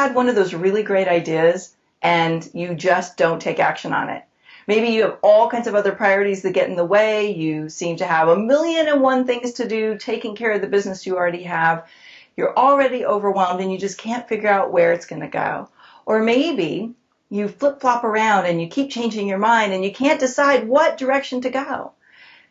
had one of those really great ideas and you just don't take action on it? Maybe you have all kinds of other priorities that get in the way. You seem to have 1,000,001 things to do, taking care of the business you already have. You're already overwhelmed and you just can't figure out where it's going to go. Or maybe you flip-flop around and you keep changing your mind and you can't decide what direction to go.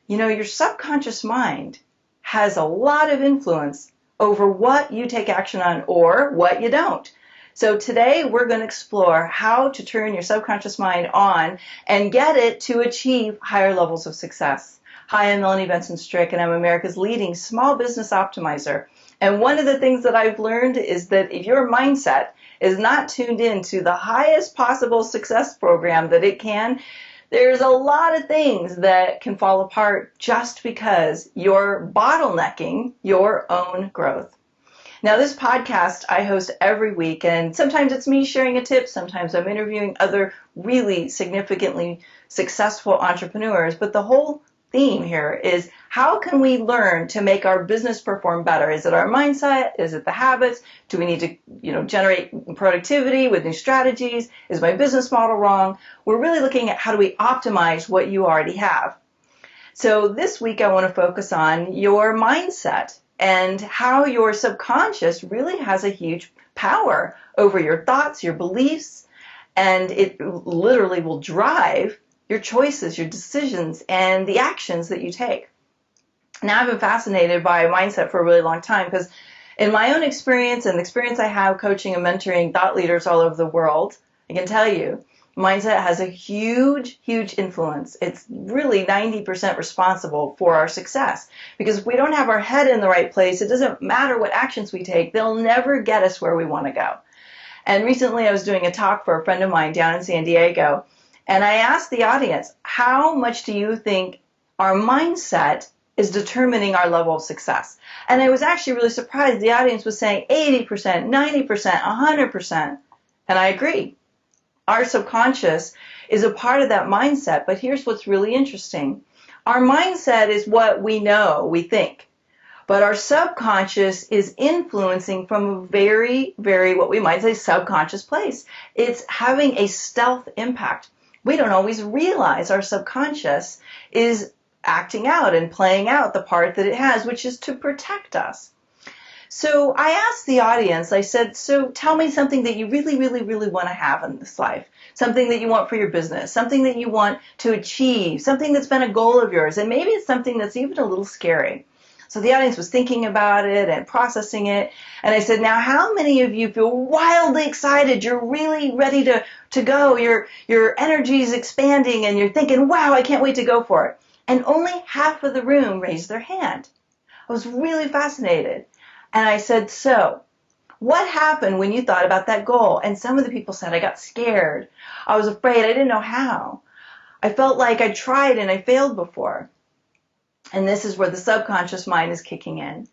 You know, your subconscious mind has a lot of influence over what you take action on or what you don't. So today we're going to explore how to turn your subconscious mind on and get it to achieve higher levels of success. Hi, I'm Melanie Benson and I'm America's leading small business optimizer. And one of the things that I've learned is that if your mindset is not tuned in to the highest possible success program that it can, there's a lot of things that can fall apart just because you're bottlenecking your own growth. Now, this podcast I host every week, and sometimes it's me sharing a tip, sometimes I'm interviewing other really significantly successful entrepreneurs, but the whole theme here is how can we learn to make our business perform better? Is it our mindset? Is it the habits? Do we need to, generate productivity with new strategies? Is my business model wrong? We're really looking at how do we optimize what you already have. So this week I want to focus on your mindset and how your subconscious really has a huge power over your thoughts, your beliefs, and it literally will drive your choices, your decisions, and the actions that you take. Now, I've been fascinated by mindset for a really long time because in my own experience and the experience I have coaching and mentoring thought leaders all over the world, I can tell you, mindset has a huge, huge influence. It's really 90% responsible for our success because if we don't have our head in the right place, it doesn't matter what actions we take, they'll never get us where we want to go. And recently I was doing a talk for a friend of mine down in San Diego, and I asked the audience, how much do you think our mindset is determining our level of success? And I was actually really surprised. The audience was saying 80%, 90%, 100%. And I agree. Our subconscious is a part of that mindset. But here's what's really interesting. Our mindset is what we know, we think. But our subconscious is influencing from a very, very, what we might say, subconscious place. It's having a stealth impact. We don't always realize our subconscious is acting out and playing out the part that it has, which is to protect us. So I asked the audience, I said, so tell me something that you really, really, really want to have in this life, something that you want for your business, something that you want to achieve, something that's been a goal of yours, and maybe it's something that's even a little scary. So the audience was thinking about it and processing it. And I said, now how many of you feel wildly excited? You're really ready to go. Your energy is expanding and you're thinking, wow, I can't wait to go for it. And only half of the room raised their hand. I was really fascinated. And I said, so what happened when you thought about that goal? And some of the people said, I got scared. I was afraid. I didn't know how. I felt like I tried and I failed before. And this is where the subconscious mind is kicking in.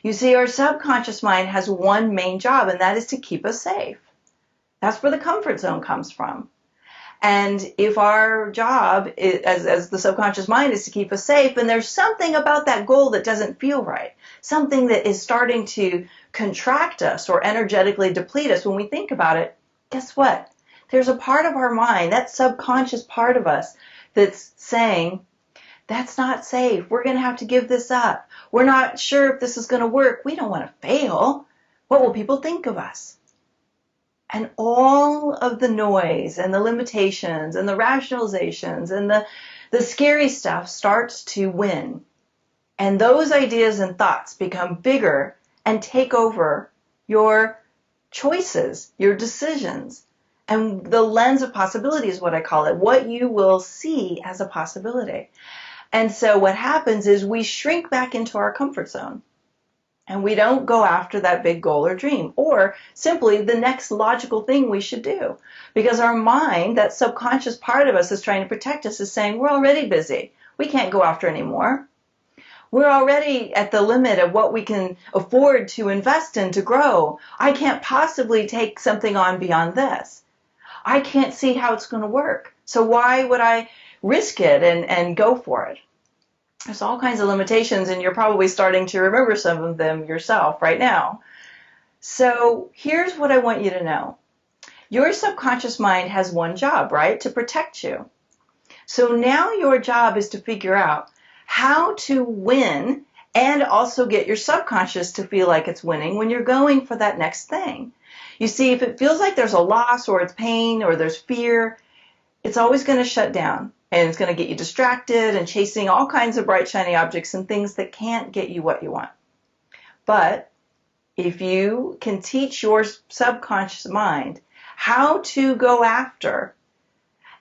You see, our subconscious mind has one main job, and that is to keep us safe. That's where the comfort zone comes from. And if our job, as the subconscious mind, is to keep us safe, and there's something about that goal that doesn't feel right, something that is starting to contract us or energetically deplete us, when we think about it, guess what? There's a part of our mind, that subconscious part of us, that's saying, that's not safe. We're going to have to give this up. We're not sure if this is going to work. We don't want to fail. What will people think of us? And all of the noise and the limitations and the rationalizations and the scary stuff starts to win. And those ideas and thoughts become bigger and take over your choices, your decisions. And the lens of possibility is what I call it, what you will see as a possibility. And so what happens is we shrink back into our comfort zone and we don't go after that big goal or dream or simply the next logical thing we should do, because our mind, that subconscious part of us is trying to protect us, is saying we're already busy. We can't go after anymore. We're already at the limit of what we can afford to invest in to grow. I can't possibly take something on beyond this. I can't see how it's going to work. So why would I risk it and go for it? There's all kinds of limitations, and you're probably starting to remember some of them yourself right now. So here's what I want you to know. Your subconscious mind has one job, right? To protect you. So now your job is to figure out how to win and also get your subconscious to feel like it's winning when you're going for that next thing. You see, if it feels like there's a loss or it's pain or there's fear, it's always going to shut down and it's going to get you distracted and chasing all kinds of bright, shiny objects and things that can't get you what you want. But if you can teach your subconscious mind how to go after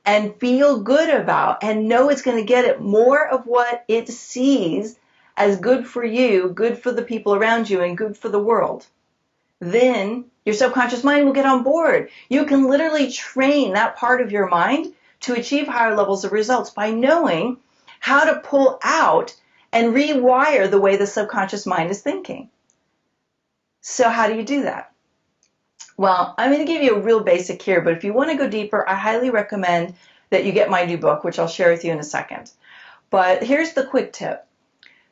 and feel good about and know it's going to get it more of what it sees as good for you, good for the people around you, and good for the world, then your subconscious mind will get on board. You can literally train that part of your mind to achieve higher levels of results by knowing how to pull out and rewire the way the subconscious mind is thinking. So how do you do that? Well, I'm going to give you a real basic here, but if you want to go deeper, I highly recommend that you get my new book, which I'll share with you in a second. But here's the quick tip.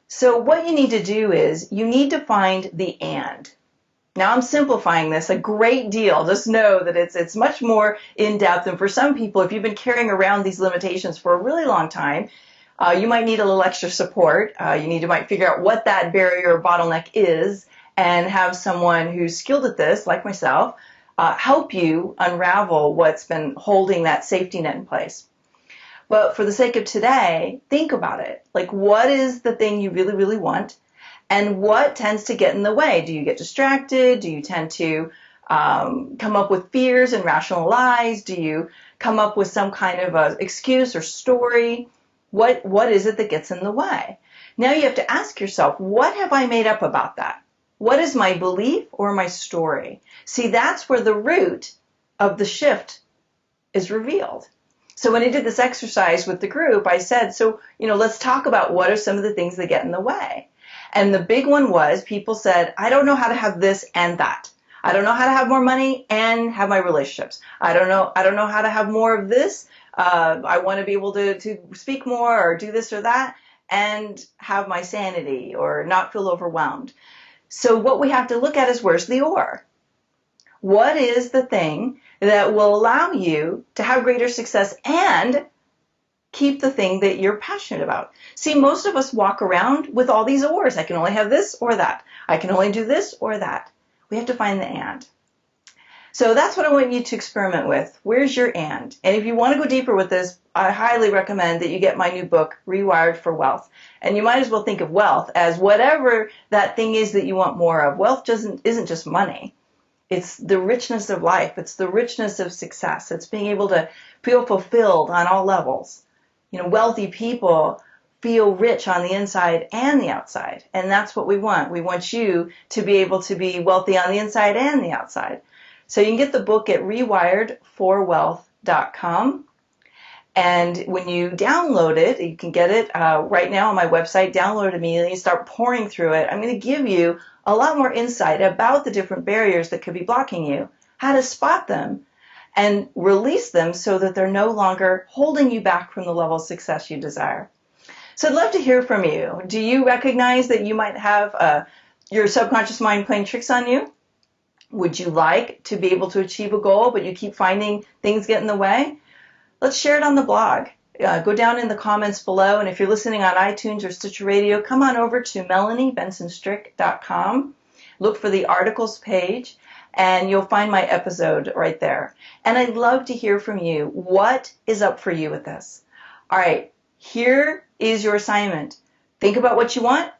So what you need to do is you need to find the and. Now I'm simplifying this a great deal. Just know that it's much more in-depth, and for some people, if you've been carrying around these limitations for a really long time, you might need a little extra support. Might figure out what that barrier or bottleneck is and have someone who's skilled at this, like myself, help you unravel what's been holding that safety net in place. But for the sake of today, think about it. Like, what is the thing you really, really want? And what tends to get in the way? Do you get distracted? Do you tend to come up with fears and rationalize? Do you come up with some kind of a excuse or story? What is it that gets in the way? Now you have to ask yourself, what have I made up about that? What is my belief or my story? See, that's where the root of the shift is revealed. So when I did this exercise with the group, I said, let's talk about what are some of the things that get in the way. And the big one was people said, I don't know how to have this and that. I don't know how to have more money and have my relationships. I don't know how to have more of this. I want to be able to speak more or do this or that and have my sanity or not feel overwhelmed. So what we have to look at is where's the or? What is the thing that will allow you to have greater success and keep the thing that you're passionate about? See, most of us walk around with all these ors. I can only have this or that. I can only do this or that. We have to find the and. So that's what I want you to experiment with. Where's your and? And if you want to go deeper with this, I highly recommend that you get my new book, Rewired for Wealth. And you might as well think of wealth as whatever that thing is that you want more of. Wealth isn't just money. It's the richness of life. It's the richness of success. It's being able to feel fulfilled on all levels. Wealthy people feel rich on the inside and the outside. And that's what we want. We want you to be able to be wealthy on the inside and the outside. So you can get the book at rewiredforwealth.com. And when you download it, you can get it right now on my website. Download it immediately. Start pouring through it. I'm going to give you a lot more insight about the different barriers that could be blocking you, how to spot them, and release them so that they're no longer holding you back from the level of success you desire. So I'd love to hear from you. Do you recognize that you might have your subconscious mind playing tricks on you? Would you like to be able to achieve a goal, but you keep finding things get in the way? Let's share it on the blog. Go down in the comments below, and if you're listening on iTunes or Stitcher Radio, come on over to melaniebensonstrick.com. Look for the articles page, and you'll find my episode right there. And I'd love to hear from you. What is up for you with this? All right, here is your assignment. Think about what you want,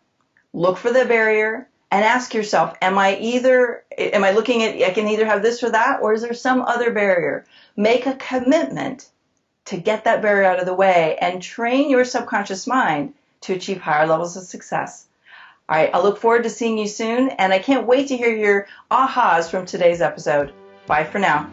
look for the barrier, and ask yourself, am I looking at, I can either have this or that, or is there some other barrier? Make a commitment to get that barrier out of the way and train your subconscious mind to achieve higher levels of success. All right, I look forward to seeing you soon, and I can't wait to hear your ahas from today's episode. Bye for now.